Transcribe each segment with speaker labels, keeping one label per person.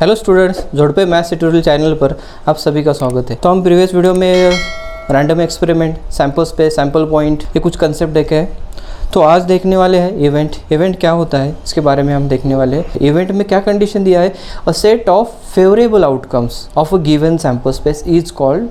Speaker 1: Hello students, जोड़पे maths tutorial channel पर आप सभी का स्वागत है। तो हम प्रीवियस वीडियो में random experiment, sample space, sample point, ये कुछ कंसेप्ट देखे हैं। तो आज देखने वाले हैं इवेंट क्या होता है इसके बारे में हम देखने वाले हैं। इवेंट में क्या कंडीशन दिया है, a set of favourable outcomes of a given sample space is called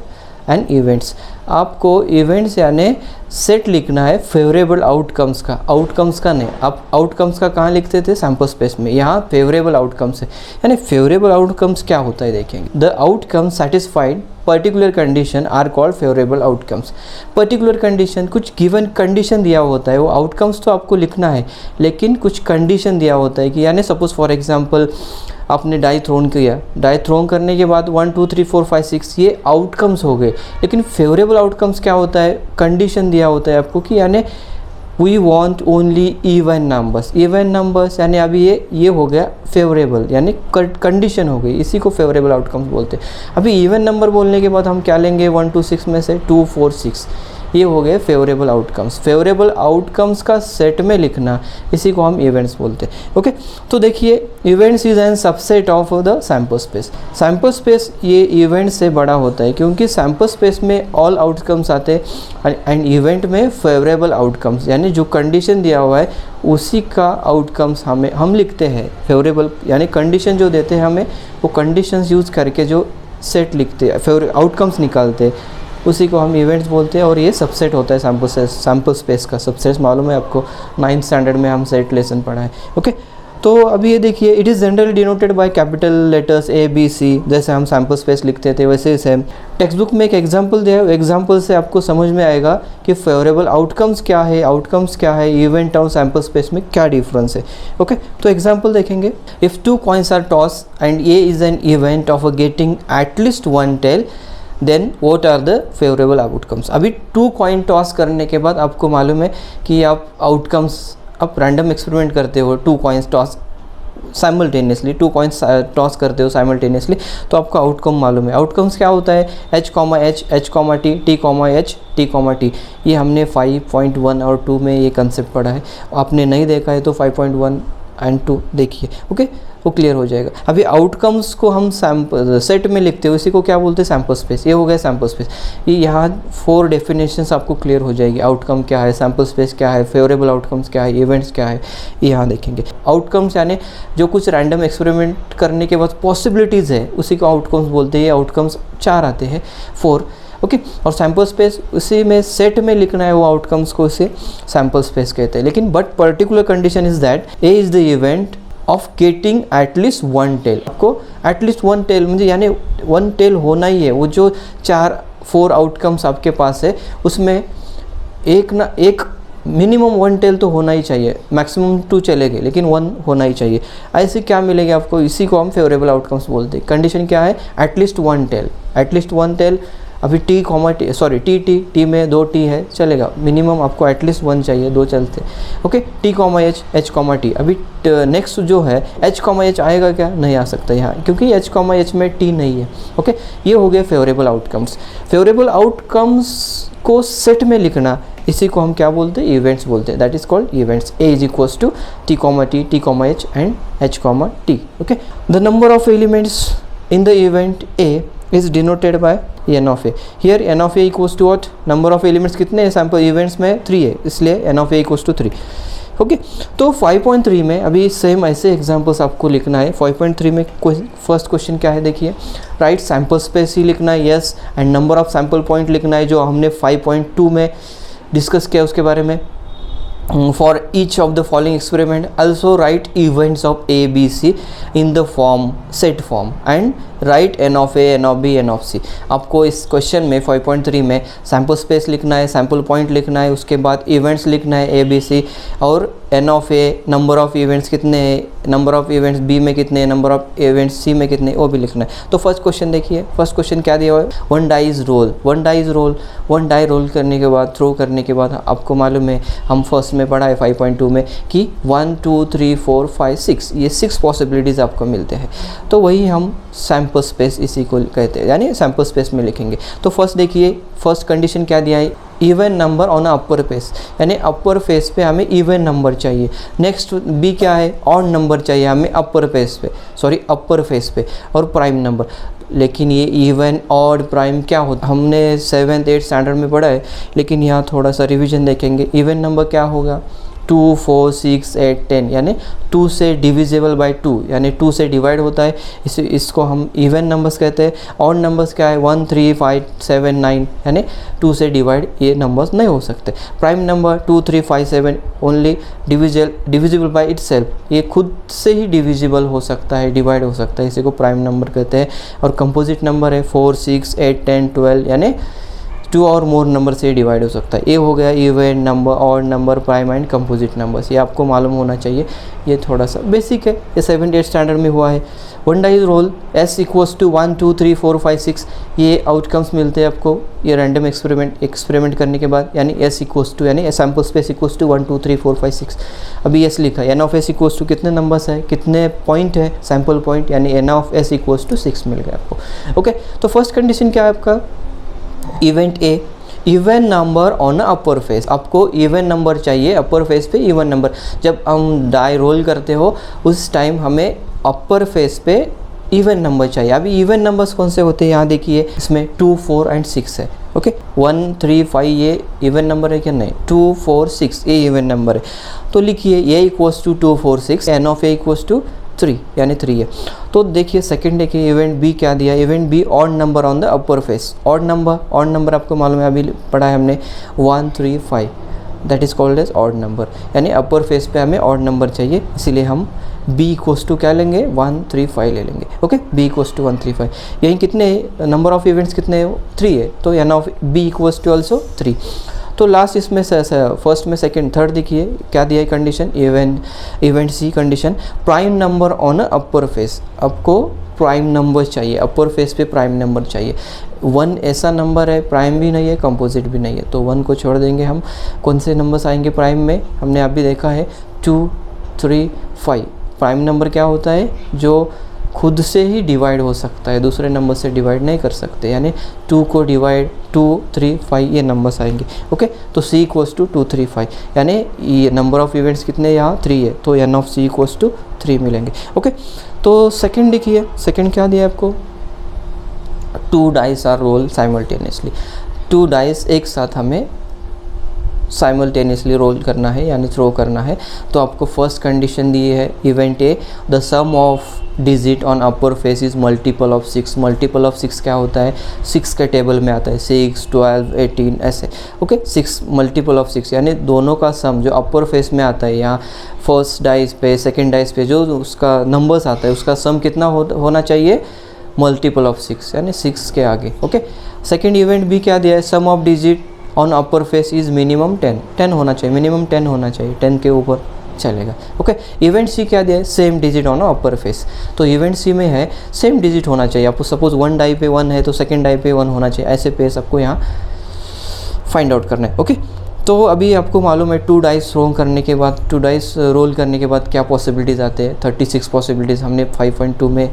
Speaker 1: and events. आपको इवेंट्स यानी सेट लिखना है फेवरेबल आउटकम्स का नहीं। आप आउटकम्स का कहाँ लिखते थे, सैम्पल स्पेस में। यहाँ फेवरेबल आउटकम्स है, यानी फेवरेबल आउटकम्स क्या होता है देखेंगे। The outcome satisfied particular condition are called favourable outcomes. Particular condition, कुछ गिवन कंडीशन दिया होता है, वो आउटकम्स तो आपको लिखना है लेकिन कुछ कंडीशन दिया होता है कि यानी सपोज फॉर एग्जांपल आपने डाई थ्रोन किया, डाई थ्रोन करने के बाद 1 2 3 4 5 6 ये आउटकम्स हो गए। लेकिन फेवरेबल आउटकम्स क्या होता है, कंडीशन दिया होता है आपको कि यानी we want only even numbers यानी अभी ये हो गया फेवरेबल, यानी कंडीशन हो गई, इसी को फेवरेबल आउटकम्स बोलते हैं। अभी इवन नंबर बोलने के बाद हम क्या लेंगे, 1 2 6 में से 2 4 6, ये हो गए फेवरेबल आउटकम्स। फेवरेबल आउटकम्स का सेट में लिखना, इसी को हम इवेंट्स बोलते हैं। ओके, तो देखिए events is an subset of the sample space. Sample space ये इवेंट से बड़ा होता है क्योंकि सैम्पल स्पेस में ऑल आउटकम्स आते हैं एंड इवेंट में फेवरेबल आउटकम्स, यानी जो कंडीशन दिया हुआ है उसी का आउटकम्स हम लिखते हैं। फेवरेबल यानी कंडीशन जो देते हैं हमें, वो कंडीशंस यूज़ करके जो सेट लिखते हैं, फेवरेट आउटकम्स निकालते हैं, उसी को हम इवेंट्स बोलते हैं। और ये सबसेट होता है सैम्पल स्पेस का। सबसेट मालूम है आपको, 9th स्टैंडर्ड में हम सेट लेसन पढ़ा है। ओके, तो अभी ये देखिए, it is generally denoted by capital letters A B C। जैसे हम सैम्पल स्पेस लिखते थे वैसे ही सेम। टेक्स्ट बुक में एक एग्जाम्पल दिया है, एग्जाम्पल से आपको समझ में आएगा कि फेवरेबल आउटकम्स क्या है, इवेंट और सैम्पल स्पेस में क्या डिफरेंस है। ओके, तो एग्जाम्पल देखेंगे। If 2 coins are toss and A is an event of getting at least 1 tail, then what are the favourable outcomes. अभी 2 कॉइन टॉस करने के बाद आपको मालूम है कि आप आउटकम्स, आप रैंडम एक्सपेरिमेंट करते हो, 2 coins toss simultaneously, 2 coins toss करते हो साइमल्टेनियसली, तो आपको आउटकम मालूम है। आउटकम्स क्या होता है, H, H, T, T, H, T, T। ये हमने 5.1 और 2 में ये कंसेप्ट पढ़ा है। आपने नहीं देखा है तो 5.1 एंड 2 देखिए। ओके, वो क्लियर हो जाएगा। अभी आउटकम्स को हम सैम्पल सेट में लिखते हैं, उसी को क्या बोलते हैं, सैम्पल स्पेस। ये हो गया सैम्पल स्पेस। ये यहाँ 4 डेफिनेशंस आपको क्लियर हो जाएगी। आउटकम क्या है, सैम्पल स्पेस क्या है, फेवरेबल आउटकम्स क्या है, इवेंट्स क्या है, ये यहाँ देखेंगे। आउटकम्स यानी जो कुछ रैंडम एक्सपेरिमेंट करने के बाद पॉसिबिलिटीज़ है, उसी को आउटकम्स बोलते हैं। आउटकम्स 4 आते हैं, 4। ओके, और सैम्पल स्पेस उसी में सेट में लिखना है, वो आउटकम्स को उसे सैम्पल स्पेस कहते हैं। लेकिन but particular condition is that A is the event of getting at least 1 tail. आपको एटलीस्ट 1 टेल म्हणजे यानी 1 टेल होना ही है। वो जो 4 आउटकम्स आपके पास है उसमें एक मिनिमम 1 टेल तो होना ही चाहिए। मैक्सिमम 2 चलेंगे लेकिन 1 होना ही चाहिए। ऐसे क्या मिलेगा आपको, इसी को हम फेवरेबल आउटकम्स बोलते हैं। कंडीशन क्या है, एटलीस्ट 1 टेल, एटलीस्ट 1 टेल। अभी टी में 2 टी है, चलेगा। मिनिमम आपको एटलीस्ट 1 चाहिए, 2 चलते। Okay, H, T। अभी नेक्स्ट जो है H, आएगा क्या, नहीं आ सकता यहाँ, क्योंकि H, में T नहीं है। ओके, ये हो गए फेवरेबल आउटकम्स। फेवरेबल आउटकम्स को सेट में लिखना, इसी को हम क्या बोलते हैं, इवेंट्स बोलते हैं। That is called events. A is equals to T, H and H, T। Okay, the number of elements in the event A is denoted by n of A. Here n of A equals to what? Number of elements कितने हैं sample events में, 3 है, इसलिए n of A equals to 3। Okay, तो 5.3 में अभी same ऐसे examples आपको लिखना है। 5.3 में फर्स्ट क्वेश्चन क्या है देखिए, राइट सैम्पल स्पेस ही लिखना है, yes, and number of sample point लिखना है, जो हमने 5.2 में डिस्कस किया उसके बारे में। For each of the following experiment, also write events of A, B, C in the form set form and write n of A, n of B, n of C। आपको इस क्वेश्चन में 5.3 में sample space लिखना है, sample point लिखना है, उसके बाद इवेंट्स लिखना है A, B, C, और n of A, number of events कितने हैं, नंबर ऑफ इवेंट्स B में कितने हैं, नंबर ऑफ इवेंट्स C में कितने, वो भी लिखना है। तो फर्स्ट क्वेश्चन देखिए, फर्स्ट क्वेश्चन क्या दिया हुआ है, 1 डाई रोल करने के बाद, थ्रो करने के बाद, आपको मालूम है हम फर्स्ट में पढ़ा है 5.2 में कि 1 2 3 4 5 6, ये 6 पॉसिबिलिटीज़ आपको मिलते हैं। तो वही हम सैम्पल स्पेस इसी को कहते हैं, यानी सैम्पल स्पेस में लिखेंगे। तो फर्स्ट देखिए, फर्स्ट कंडीशन क्या दिया है, even number on upper face, यानी अपर फेस पे हमें इवन नंबर चाहिए। नेक्स्ट बी क्या है, ऑड नंबर चाहिए हमें अपर फेस पे, सॉरी अपर फेस पे, और प्राइम नंबर। लेकिन ये इवन ऑड प्राइम क्या होता, हमने 7th 8th स्टैंडर्ड में पढ़ा है, लेकिन यहाँ थोड़ा सा रिवीजन देखेंगे। इवन नंबर क्या होगा, 2 4 6 8 10, यानी 2 से डिविजिबल बाय 2, यानी 2 से डिवाइड होता है, इसको हम इवन नंबर्स कहते हैं। ऑड नंबर्स क्या है, 1 3 5 7 9, यानी 2 से डिवाइड ये नंबर्स नहीं हो सकते। Prime number 2 3 5 7 only divisible by itself, ये खुद से ही डिविजिबल हो सकता है, डिवाइड हो सकता है, इसी को प्राइम नंबर कहते हैं। और कंपोजिट नंबर है 4 6 8 10 12, यानी 2 और मोर नंबर से डिवाइड हो सकता है। ये हो गया even number, odd number, prime and composite numbers, ये आपको मालूम होना चाहिए। ये थोड़ा सा बेसिक है, ये 7th 8th स्टैंडर्ड में हुआ है। One dice roll S equals to 1 2 3 4 5 6, ये आउटकम्स मिलते हैं आपको ये रैंडम एक्सपेरिमेंट करने के बाद, यानी S इक्वल्स टू, यानी सैम्पल स्पेस इक्वल्स टू 1 2 3 4 5 6। अभी S लिखा है, N of S equals to कितने नंबर्स है, कितने पॉइंट है, सैम्पल पॉइंट, यानी N of S equals to 6 मिल गया आपको। ओके, तो फर्स्ट कंडीशन क्या है आपका, event A, even number on upper face, आपको इवन नंबर चाहिए अपर फेस पे, इवन नंबर। जब हम डाई रोल करते हो उस टाइम हमें अपर फेस पे इवन नंबर चाहिए। अभी इवन नंबर्स कौन से होते हैं, यहाँ देखिए, इसमें 2 4 एंड 6 है। ओके, 1 3 5 ये इवन नंबर है क्या, नहीं, 2 4 6 ये इवन नंबर है। तो लिखिए A equals to 2 4 6, n of A equals to 3, यानी 3 है। तो देखिए सेकंड देखिए, इवेंट बी क्या दिया, event B odd number on the upper face. Odd number आपको मालूम है, अभी पढ़ा है हमने 1 3 5, that is called as odd number, यानी अपर फेस पे हमें ऑड नंबर चाहिए, इसीलिए हम बी इक्वल्स टू क्या लेंगे, 1 3 5 ले लेंगे। ओके, बी इक्वल्स टू 1 3 5, यही कितने नंबर ऑफ इवेंट्स कितने हैं, 3 है, तो N of B equals to also 3। तो लास्ट इसमें फर्स्ट में सेकंड थर्ड देखिए क्या दिया है condition, event C condition, prime number on upper face, आपको प्राइम नंबर चाहिए, अपर फेस पे प्राइम नंबर चाहिए। 1 ऐसा नंबर है, प्राइम भी नहीं है, कंपोजिट भी नहीं है, तो 1 को छोड़ देंगे हम। कौन से नंबर्स आएंगे प्राइम में, हमने अभी देखा है 2 3 5। प्राइम नंबर क्या होता है, जो खुद से ही डिवाइड हो सकता है, दूसरे नंबर से डिवाइड नहीं कर सकते, यानी 2 को डिवाइड 2 3 5 ये नंबर्स आएंगे। ओके, तो C इक्वल्स टू 2 3 5, यानी ये नंबर ऑफ इवेंट्स कितने यहाँ 3 है, तो N of C equals to 3 मिलेंगे। ओके, तो सेकंड देखिए, सेकंड क्या दिया आपको, 2 dice are roll simultaneously, 2 dice एक साथ हमें साइमल्टेनियसली रोल करना है, यानी थ्रो करना है। तो आपको फर्स्ट कंडीशन दी है, event A, the sum of digit on upper face is multiple of 6। Multiple of 6 क्या होता है, 6 के टेबल में आता है, 6 12 18 ऐसे। ओके, 6 मल्टीपल ऑफ 6, यानी दोनों का सम जो अपर फेस में आता है, यहाँ फर्स्ट डाइस पे सेकंड डाइस पे जो उसका नंबर्स आता है उसका सम कितना होना चाहिए, मल्टीपल ऑफ 6, यानी 6 के आगे। ओके, सेकेंड इवेंट भी क्या दिया है, sum of digit on upper face is minimum 10 होना चाहिए, मिनिमम 10 होना चाहिए, 10 के ऊपर चलेगा। ओके, इवेंट सी क्या दिया है, same digit on upper face, तो इवेंट सी में है सेम डिजिट होना चाहिए। आपको सपोज 1 डाई पे 1 है तो सेकंड डाई पे 1 होना चाहिए, ऐसे पेस आपको यहाँ फाइंड आउट करना है। ओके, तो अभी आपको मालूम है 2 डाइस रोल करने के बाद, 2 डाइस रोल करने के बाद क्या पॉसिबिलिटीज़ आते हैं, 36 पॉसिबिलिटीज़ हमने 5.2 में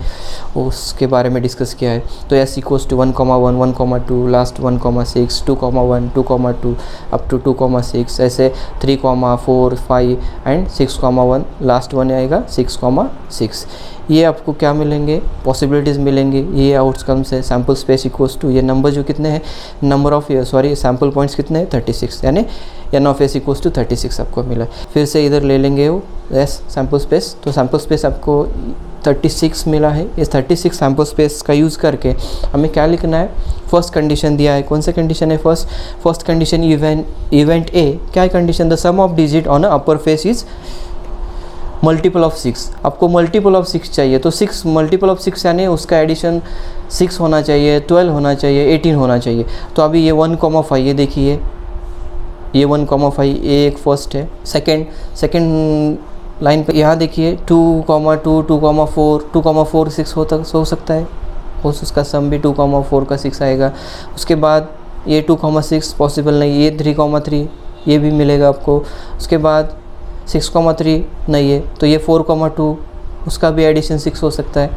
Speaker 1: उसके बारे में डिस्कस किया है। तो S equals to 1 1 1 2, last 1 6 2 1 2 2 up to 2 6, ऐसे 3 4 5 एंड 6 1, लास्ट 1 आएगा 6 6। ये आपको क्या मिलेंगे, पॉसिबिलिटीज़ मिलेंगी, ये आउटकम्स है। सैम्पल स्पेस इक्वल्स टू, ये नंबर जो कितने हैं, नंबर ऑफ सैम्पल पॉइंट्स कितने हैं, 36, यानी N of S equals to 36 आपको मिला। फिर से इधर ले लेंगे वो S सैम्पल स्पेस, तो सैम्पल स्पेस आपको 36 मिला है। इस 36 सैम्पल स्पेस का यूज़ करके हमें क्या लिखना है, फर्स्ट कंडीशन दिया है, कौन सा कंडीशन है, फर्स्ट कंडीशन इवेंट ए क्या है कंडीशन, the sum of digit on upper face is multiple of 6। आपको मल्टीपल ऑफ 6 चाहिए, तो 6 मल्टीपल ऑफ 6 यानी उसका एडिशन 6 होना चाहिए, 12 होना चाहिए, 18 होना चाहिए। तो अभी ये 1 5, ये देखिए, ये 1 5 ये एक फर्स्ट है। सेकंड लाइन पे यहाँ देखिए 2 2 2 4 2 4 6 हो सकता है, उसका सम भी 2 4 का 6 आएगा। उसके बाद ये 2 6 पॉसिबल नहीं, ये 3 3 ये भी मिलेगा आपको। उसके बाद 6 3 नहीं है, तो ये 4 2 उसका भी एडिशन 6 हो सकता है।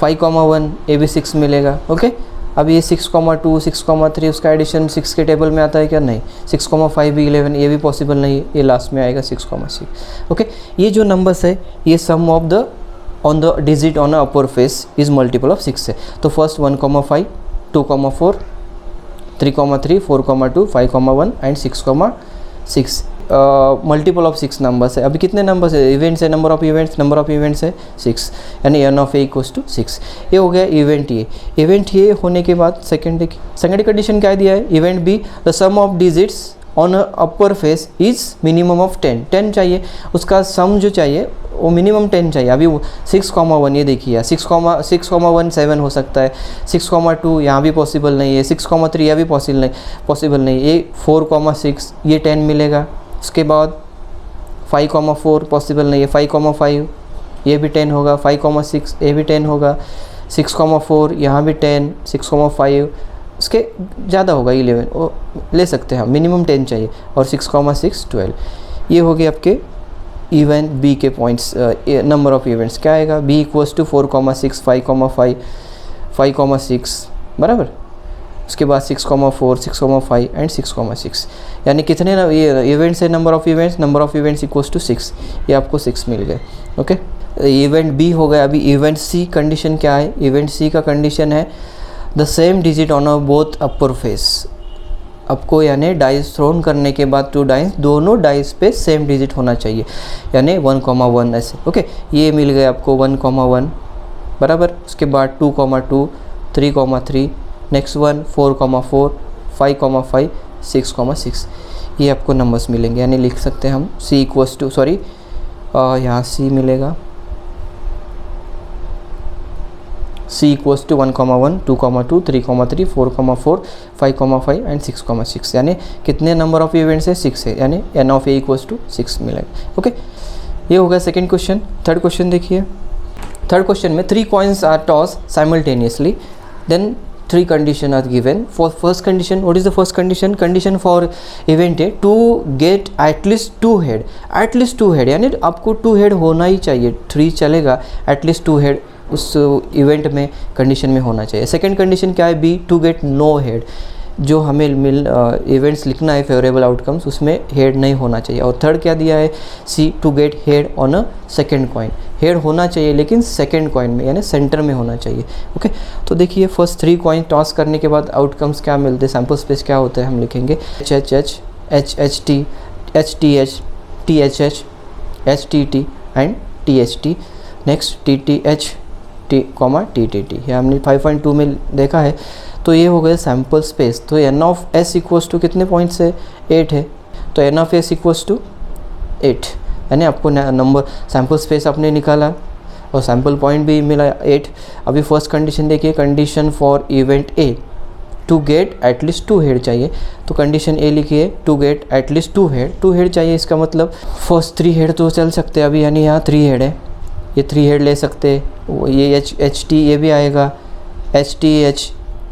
Speaker 1: 5 1 ये भी 6 मिलेगा। ओके, अब ये 6,2 6,3 उसका एडिशन 6 के टेबल में आता है क्या? नहीं। 6,5 भी 11, ये भी पॉसिबल नहीं, ये लास्ट में आएगा 6,6। ओके, ये जो नंबर्स है ये sum of the on the digit on upper face is multiple of 6 है। तो first 1,5 2,4 3,3 4,2 5,1 and 6,6 multiple of 6 numbers है। अभी कितने नंबर्स है? इवेंट्स है, नंबर ऑफ इवेंट्स है 6, यानी n of a equals to 6। ये हो गया इवेंट ए। इवेंट ए होने के बाद सेकेंड कंडीशन क्या दिया है? Event B the sum of digits on upper face is minimum of 10 चाहिए, उसका सम जो चाहिए वो मिनिमम 10 चाहिए। अभी 6,1 ये देखिए 6,1 7 हो सकता है, 6,2 यहाँ भी पॉसिबल नहीं है, 6,3 यह भी पॉसिबल नहीं, ये 4,6 ये 10 मिलेगा। उसके बाद 5,4 पॉसिबल नहीं है, 5,5 ये भी 10 होगा, 5,6 ये भी 10 होगा, 6,4 यहाँ भी 10, 6,5 उसके ज़्यादा होगा 11, वो ले सकते हैं हम, मिनिमम 10 चाहिए, और 6,6 12। ये हो गए आपके इवेंट बी के पॉइंट्स। नंबर ऑफ इवेंट्स क्या आएगा? बी इक्वल्स टू 4,6 5,5 5,6 बराबर। उसके बाद 6,4 6,5 एंड 6,6, यानी कितने ये इवेंट्स है? Number of events equals to 6, ये आपको 6 मिल गए। ओके, इवेंट बी हो गया। अभी इवेंट सी कंडीशन क्या है? इवेंट सी का कंडीशन है the same digit on both upper face. आपको यानी डाइस थ्रोन करने के बाद 2 डाइस, दोनों डाइस पे सेम डिजिट होना चाहिए, यानी 1,1 ऐसे। ओके, ये मिल गए आपको 1,1 बराबर। उसके बाद 2,2 3,3, नेक्स्ट वन 4,4 5,5 6,6, ये आपको नंबर्स मिलेंगे, यानी लिख सकते हैं हम C इक्वल्स टू यहाँ C मिलेगा, C इक्वल्स टू 1,1 2,2 3,3 4,4 5,5 एंड 6,6, यानी कितने नंबर ऑफ इवेंट्स है? 6 है, यानी n of a equals to 6 मिलेगा। ओके, ये हो गया सेकेंड क्वेश्चन। थर्ड क्वेश्चन देखिए। थर्ड क्वेश्चन में 3 coins are toss simultaneously, then 3 condition are given. For first condition, what is the first condition? Condition for event है to get at least 2 head, at least 2 head, यानी आपको 2 head होना ही चाहिए, 3 चलेगा, at least 2 head उस event में condition में होना चाहिए। सेकेंड कंडीशन क्या है? B to get no head, जो हमें इवेंट्स लिखना है फेवरेबल आउटकम्स, उसमें हेड नहीं होना चाहिए। और थर्ड क्या दिया है? C to get head on a second coin, head होना चाहिए लेकिन सेकेंड कॉइन में, यानी सेंटर में होना चाहिए। ओके, तो देखिए फर्स्ट 3 कॉइन टॉस करने के बाद आउटकम्स क्या मिलते हैं, सैम्पल स्पेस क्या होता है हम लिखेंगे HHH HHT HTH THH HTT and THT, next TTH TTT, ये हमने 5.2 में देखा है। तो ये हो गए सैम्पल स्पेस। तो n of s equals to कितने पॉइंट्स है? 8 है, तो n of s equals to 8, यानी आपको नंबर सैम्पल स्पेस आपने निकाला और सैम्पल पॉइंट भी मिला 8। अभी फर्स्ट कंडीशन देखिए, condition for event A to get at least 2 head चाहिए, तो कंडीशन ए लिखिए टू गेट एटलीस्ट 2 हेड चाहिए। इसका मतलब फर्स्ट 3 हेड तो चल सकते हैं अभी, यानी यहाँ 3 हेड है, ये 3 हेड ले सकते हैं, ये HT ये भी आएगा, HTH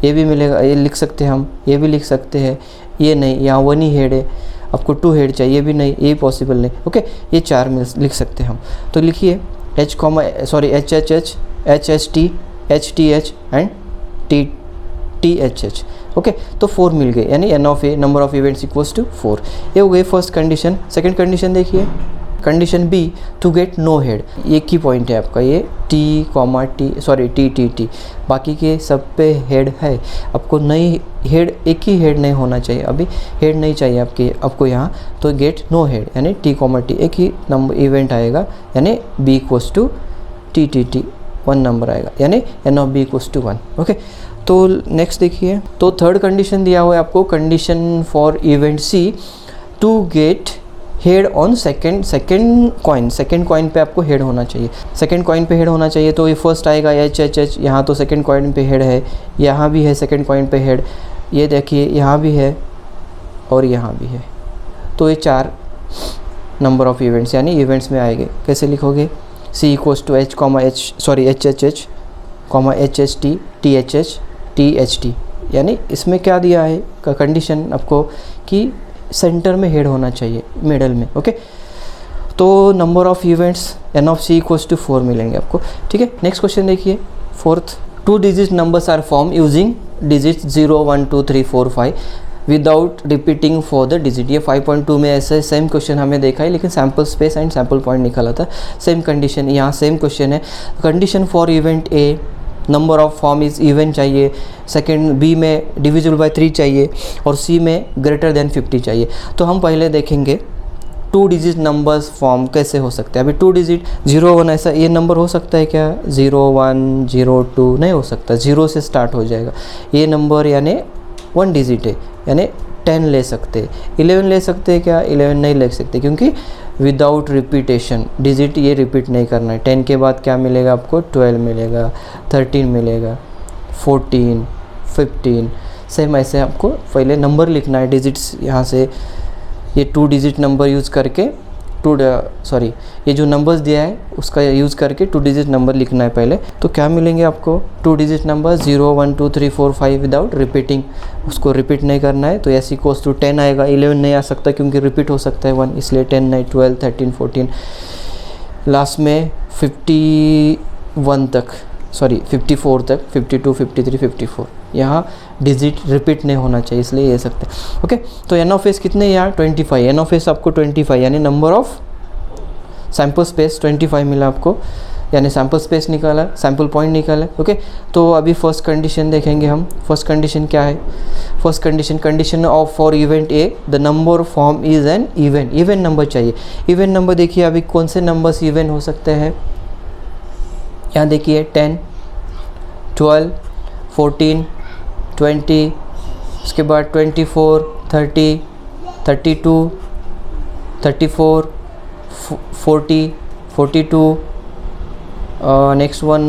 Speaker 1: ये भी मिलेगा, ये लिख सकते हैं हम, ये भी लिख सकते हैं, ये नहीं, यहाँ 1 ही हेड है, आपको 2 हेड चाहिए, ये भी नहीं, ये पॉसिबल नहीं। ओके, ये 4 में लिख सकते हैं हम, तो लिखिए HHH HHT HTH and THH। Okay, तो 4 मिल गए, यानी n of A number of events equals to 4। ये हो गई फर्स्ट कंडीशन। सेकंड कंडीशन देखिए, condition B to get no head, एक ही पॉइंट है आपका, ये TTT, बाकी के सब पे हेड है, आपको नई हेड, एक ही हेड नहीं होना चाहिए, अभी हेड नहीं चाहिए आपको यहाँ, तो गेट नो हेड यानी T, एक ही नंबर इवेंट आएगा, यानी B equals to TTT 1 number आएगा, यानी n of B equals to 1। Okay, तो नेक्स्ट देखिए, तो थर्ड कंडीशन दिया हुआ है आपको, condition for event C to get head on second coin पे आपको हेड होना चाहिए, सेकेंड कॉइन पे हेड होना चाहिए। तो ये फर्स्ट आएगा HHH, यहाँ तो सेकेंड कॉइन पे हेड है, यहाँ भी है सेकेंड कॉइन पे हेड, ये देखिए यहाँ भी है और यहाँ भी है, तो ये 4 नंबर ऑफ इवेंट्स यानी इवेंट्स में आएंगे। कैसे लिखोगे? C equals to HHH HHT THH THT, यानी इसमें क्या दिया है का कंडीशन आपको कि सेंटर में हेड होना चाहिए, मिडल में। ओके, तो number of events n of C equals to 4 मिलेंगे आपको। ठीक है, नेक्स्ट क्वेश्चन देखिए, fourth, 2 digit numbers are form using digit 0 1 2 3 4 5 without repeating for the digit. ये 5.2 में ऐसे सेम क्वेश्चन हमें देखा है, लेकिन sample space and sample point निकाला था। सेम कंडीशन यहाँ सेम क्वेश्चन है। Condition for event A number of form is even चाहिए, सेकंड बी में डिविजिबल बाय 3 चाहिए और सी में ग्रेटर देन 50 चाहिए। तो हम पहले देखेंगे 2 डिजिट नंबर्स फॉर्म कैसे हो सकते हैं। अभी 2 डिजिट 0 1 ऐसा ये नंबर हो सकता है क्या? 0 1 0 2 नहीं हो सकता, 0 से स्टार्ट हो जाएगा। ये नंबर यानी 1 डिजिट है, यानी 10 ले सकते हैं। 11 ले सकते हैं क्या? 11 नहीं ले सकते, क्योंकि विदाउट रिपीटेशन डिजिट ये रिपीट नहीं करना है। 10 के बाद क्या मिलेगा आपको? 12 मिलेगा, 13 मिलेगा, 14 15। सेम ऐसे आपको पहले नंबर लिखना है डिजिट्स। यहाँ से ये 2 डिजिट नंबर यूज़ करके ये जो नंबर्स दिया है उसका यूज़ करके 2 डिजिट नंबर लिखना है पहले। तो क्या मिलेंगे आपको? 2 डिजिट नंबर 0 1 2 3 4 5 विदाउट रिपीटिंग, उसको रिपीट नहीं करना है। तो ऐसी कोस टू 10 आएगा। 11 नहीं आ सकता क्योंकि रिपीट हो सकता है 1, इसलिए 10 नहीं, 12 13 14, लास्ट में 51 तक 54 तक, 52 53 54। यहाँ डिजिट रिपीट नहीं होना चाहिए, इसलिए ये सकते हैं। ओके, तो एन ऑफ एस कितने यार? 25। एन ऑफ एस आपको 25 यानी नंबर ऑफ सैम्पल स्पेस 25 मिला आपको, यानी सैम्पल स्पेस निकाला, सैम्पल पॉइंट निकाला। ओके, तो अभी फर्स्ट कंडीशन देखेंगे हम। फर्स्ट कंडीशन क्या है? First condition of for event A the number form is an even number चाहिए। इवन नंबर देखिए अभी कौन से नंबर्स इवन हो सकते हैं? यहाँ देखिए 10 12 14 20, उसके बाद 24 30 32 34 40 42, नेक्स्ट वन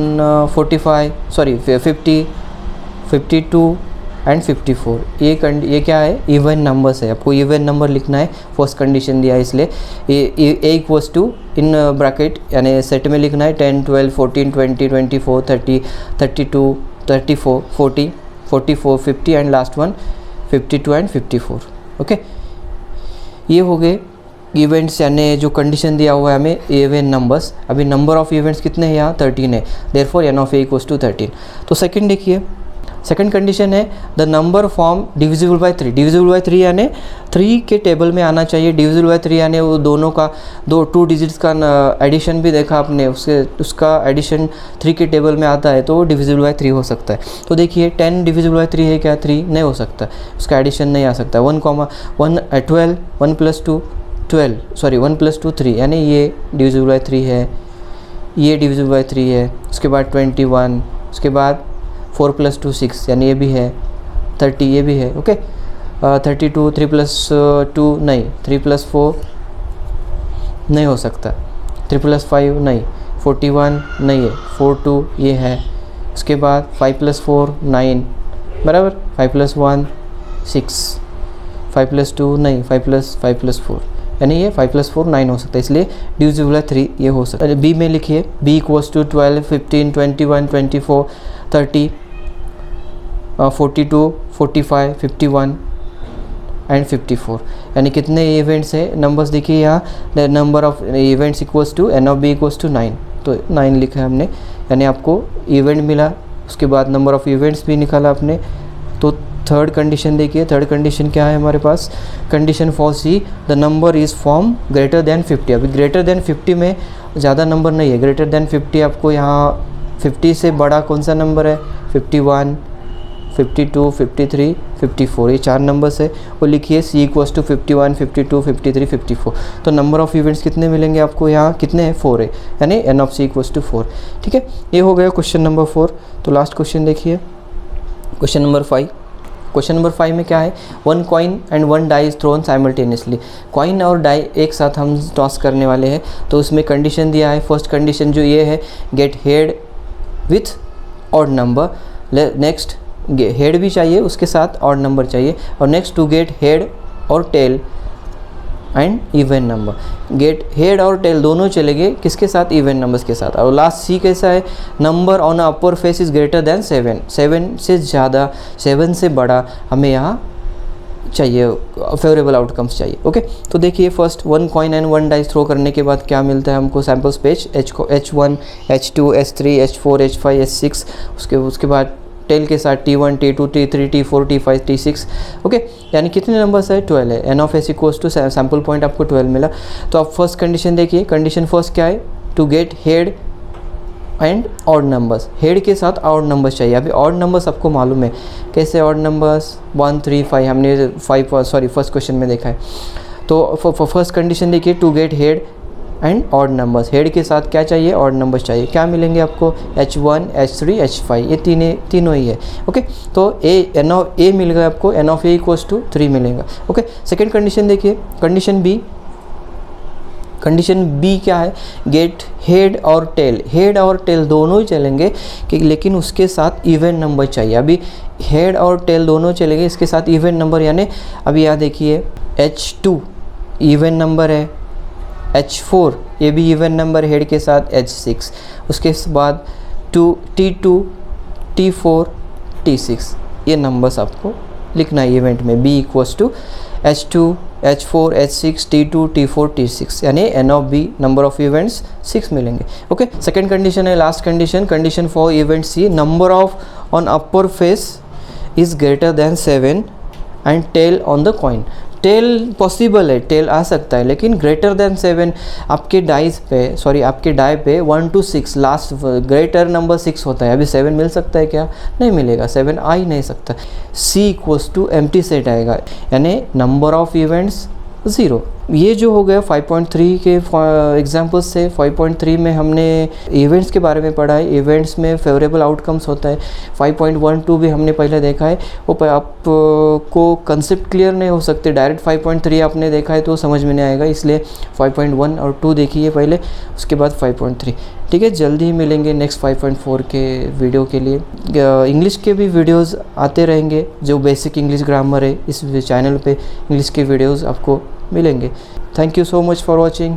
Speaker 1: 50 52 एंड 54। ये क्या है? इवन नंबर्स है। आपको इवन नंबर लिखना है। फर्स्ट कंडीशन दिया है इसलिए ए इक्वल्स टू इन ब्रैकेट यानी सेट में लिखना है 10 12 14 20 24 30 32 34 40 44 50 and last one 52 and 54। Okay, ये हो गए इवेंट्स, यानी जो कंडीशन दिया हुआ है हमें इवन नंबर्स। अभी नंबर ऑफ इवेंट्स कितने हैं? यहाँ 13 है, therefore N of A equals to 13। तो सेकंड देखिए, सेकंड कंडीशन है the number form divisible by 3। Divisible by 3 यानी 3 के टेबल में आना चाहिए। डिविजिबल बाय 3 यानी वो दोनों का 2 डिजिट्स का एडिशन भी देखा आपने, उसका एडिशन 3 के टेबल में आता है तो डिविजिबल बाय 3 हो सकता है। तो देखिए 10 डिविजिबल बाय 3 है क्या? 3 नहीं हो सकता, उसका एडिशन नहीं आ सकता। 1 12 1 + 2 12 1 + 2 3, यानी ये डिविजिबल बाय 3 है, ये डिविजिबल बाय 3 है। उसके बाद 21, उसके बाद 4 + 2 6, यानी ये भी है। 30 ये भी है। ओके, 32 3 + 2 नहीं, 3 + 4 नहीं हो सकता, 3 + 5 नहीं, 41 नहीं है, 42 ये है। उसके बाद 5 + 4 9 बराबर, 5 + 1 6, 5 + 2 नहीं, 5 + 4 यानी ये 5 + 4 9 हो सकता है, इसलिए डिविजिबल बाय 3 ये हो सकता है। बी में लिखिए b इक्वल्स टू 12 15 21 24 30 42 45 51 एंड 54, यानी कितने इवेंट्स है? नंबर्स देखिए यहाँ, the number of events equals to N of B equals to 9, तो 9 लिखा है हमने, यानी आपको इवेंट मिला। उसके बाद नंबर ऑफ इवेंट्स भी निकाला आपने। तो थर्ड कंडीशन देखिए, थर्ड कंडीशन क्या है हमारे पास? Condition for C the number is form greater than 50। अभी ग्रेटर देन 50 में ज़्यादा नंबर नहीं है। ग्रेटर देन 50 आपको यहाँ 50 से बड़ा कौन सा नंबर है? 51 52 53 54, ये 4 नंबर्स है। वो लिखिए सी इक्वल्स टू 51 52 53 54। तो नंबर ऑफ इवेंट्स कितने मिलेंगे आपको? यहाँ कितने हैं? 4 है, यानी N of C equals to 4। ठीक है, ये हो गया क्वेश्चन नंबर 4। तो लास्ट क्वेश्चन देखिए, क्वेश्चन नंबर 5। क्वेश्चन नंबर 5 में क्या है? 1 coin and 1 die is thrown simultaneously. Coin और डाई एक साथ हम टॉस करने वाले हैं। तो उसमें कंडीशन दिया है, फर्स्ट कंडीशन जो ये है, get head with odd number. Next head भी चाहिए, उसके साथ ऑड नंबर चाहिए। और नेक्स्ट टू गेट हेड और tail and even number. Get head और टेल दोनों चलेंगे किसके साथ? इवन नंबर्स के साथ। और लास्ट सी कैसा है? Number on upper face is greater than 7। 7 से ज़्यादा, 7 से बड़ा हमें यहाँ चाहिए, फेवरेबल आउटकम्स चाहिए। ओके, तो देखिए first 1 coin and 1 dice throw करने के बाद क्या मिलता है हमको? Sample space H1 H2 H3 H4 H5 H6, उसके बाद टेल के साथ T1, T2, T3, T4, T5, T6, okay, यानी कितने नंबर्स है? 12 है। N of S equals to sample point आपको 12 मिला। तो आप फर्स्ट कंडीशन देखिए, कंडीशन फर्स्ट क्या है? To get head and odd numbers, head के साथ ऑड नंबर्स चाहिए। अभी ऑड नंबर्स आपको मालूम है कैसे ऑड नंबर्स? 1, 3, 5, हमने फर्स्ट क्वेश्चन में देखा है। तो फर्स्ट कंडीशन देखिए, to get head and odd numbers, head के साथ क्या चाहिए? ऑड नंबर्स चाहिए। क्या मिलेंगे आपको? H1, H3, H5, ये तीनों ही है। ओके, तो ए मिल गया आपको, n of A equals to 3 मिलेगा। ओके, सेकेंड कंडीशन देखिए, कंडीशन बी क्या है? गेट हेड और टेल, हेड और टेल दोनों ही चलेंगे कि, लेकिन उसके साथ इवन नंबर चाहिए। अभी हेड और टेल दोनों चलेंगे, इसके साथ इवन नंबर, यानी अभी यहाँ देखिए H2 इवन नंबर है, H4 ये भी इवन नंबर, हेड के साथ H6, उसके बाद T2, T4, T6, ये नंबर्स आपको लिखना है इवेंट में। B equals to H2, H4, H6, T2, T4, T6, यानी N of B number of events 6 मिलेंगे। ओके, सेकेंड कंडीशन है last condition for event C, number of on upper face is greater than 7 and tail on the coin. Tail possible है, tail आ सकता है, लेकिन greater than 7 आपके आपके die पे 1 to 6 लास्ट ग्रेटर नंबर 6 होता है। अभी 7 मिल सकता है क्या? नहीं मिलेगा, 7 आ ही नहीं सकता। C equals to empty set आएगा, यानी नंबर ऑफ इवेंट्स 0। ये जो हो गया 5.3 के एग्जाम्पल्स से। 5.3 में हमने इवेंट्स के बारे में पढ़ा है, इवेंट्स में फेवरेबल आउटकम्स होता है। 5.12 भी हमने पहले देखा है। वो आपको कंसेप्ट क्लियर नहीं हो सकते, डायरेक्ट 5.3 आपने देखा है तो समझ में नहीं आएगा, इसलिए 5.1 और 2 देखिए पहले, उसके बाद 5.3। ठीक है, जल्दी ही मिलेंगे नेक्स्ट 5.4 के वीडियो के लिए। इंग्लिश के भी वीडियोस आते रहेंगे, जो बेसिक इंग्लिश ग्रामर है इस चैनल पे इंग्लिश के वीडियोस आपको मिलेंगे। Thank you so much for watching.